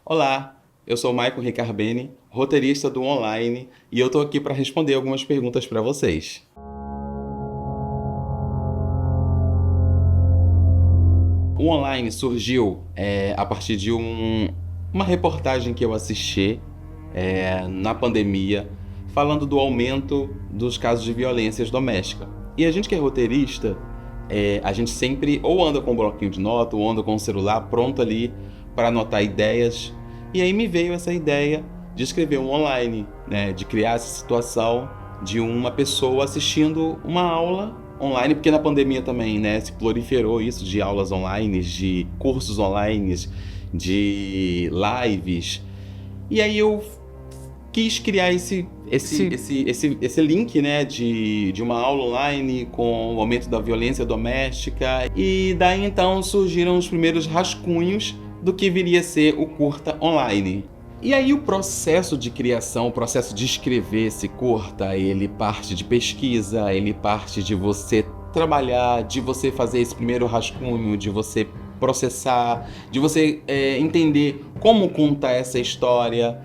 Olá, eu sou o Maicon Ricarbeni, roteirista do Online, e eu tô aqui para responder algumas perguntas para vocês. O Online surgiu a partir de uma reportagem que eu assisti na pandemia, falando do aumento dos casos de violências domésticas. E a gente que é roteirista, a gente sempre ou anda com um bloquinho de nota, ou anda com o celular pronto ali para anotar ideias. E aí me veio essa ideia de escrever um online, né, de criar essa situação de uma pessoa assistindo uma aula online, porque na pandemia também, né, se proliferou isso de aulas online, de cursos online, de lives. E aí eu quis criar esse link, né, de uma aula online com o aumento da violência doméstica. E daí então surgiram os primeiros rascunhos do que viria a ser o curta online. E aí o processo de criação, o processo de escrever esse curta, ele parte de pesquisa, ele parte de você trabalhar, de você fazer esse primeiro rascunho, de você processar, de você entender como contar essa história.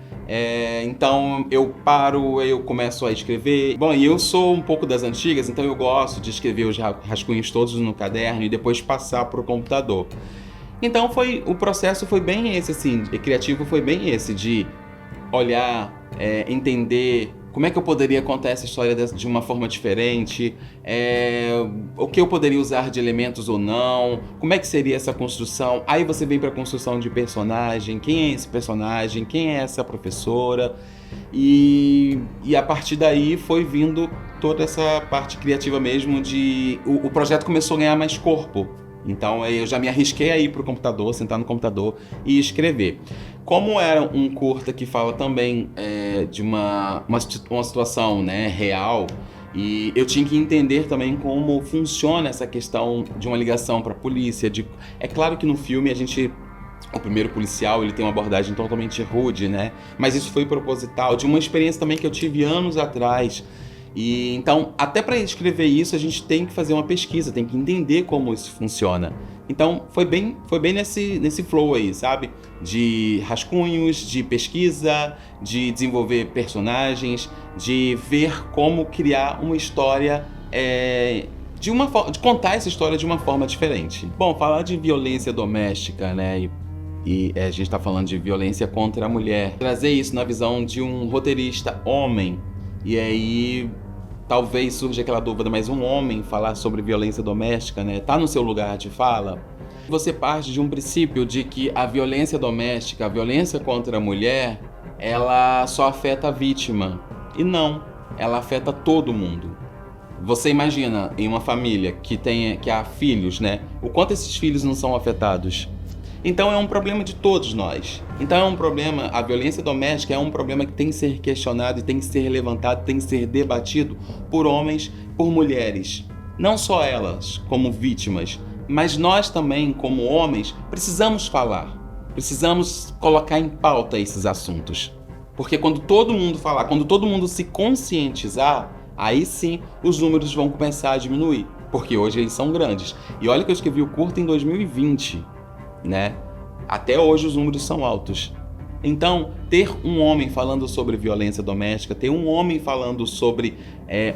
Então eu paro, eu começo a escrever. Bom, e eu sou um pouco das antigas, então eu gosto de escrever os rascunhos todos no caderno e depois passar para o computador. Então o processo foi bem esse, assim, criativo foi bem esse, de olhar, entender como é que eu poderia contar essa história de uma forma diferente, o que eu poderia usar de elementos ou não, como é que seria essa construção. Aí você vem para a construção de personagem, quem é esse personagem, quem é essa professora, e a partir daí foi vindo toda essa parte criativa mesmo o projeto começou a ganhar mais corpo. Então eu já me arrisquei a ir pro computador, sentar no computador e escrever. Como era um curta que fala também de uma situação, né, real, e eu tinha que entender também como funciona essa questão de uma ligação para a polícia. É claro que no filme o primeiro policial, ele tem uma abordagem totalmente rude, né? Mas isso foi proposital, de uma experiência também que eu tive anos atrás. E então, até para escrever isso, a gente tem que fazer uma pesquisa, tem que entender como isso funciona. Então, foi bem nesse flow aí, sabe? De rascunhos, de pesquisa, de desenvolver personagens, de ver como criar uma história, de contar essa história de uma forma diferente. Bom, falar de violência doméstica, né? E a gente está falando de violência contra a mulher. Trazer isso na visão de um roteirista homem. E aí, talvez surja aquela dúvida, mas um homem falar sobre violência doméstica, né? Tá no seu lugar de fala? Você parte de um princípio de que a violência doméstica, a violência contra a mulher, ela só afeta a vítima. E não, ela afeta todo mundo. Você imagina em uma família que há filhos, né? O quanto esses filhos não são afetados? Então é um problema de todos nós. Então é um problema, a violência doméstica é um problema que tem que ser questionado e tem que ser levantado, tem que ser debatido por homens, por mulheres. Não só elas como vítimas, mas nós também como homens precisamos falar. Precisamos colocar em pauta esses assuntos. Porque quando todo mundo falar, quando todo mundo se conscientizar, aí sim os números vão começar a diminuir. Porque hoje eles são grandes. E olha que eu escrevi o curta em 2020. Né? Até hoje os números são altos. Então, ter um homem falando sobre violência doméstica, ter um homem falando sobre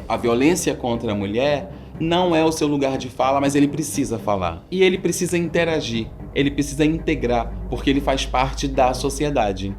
a violência contra a mulher, não é o seu lugar de fala, mas ele precisa falar. E ele precisa interagir, ele precisa integrar, porque ele faz parte da sociedade.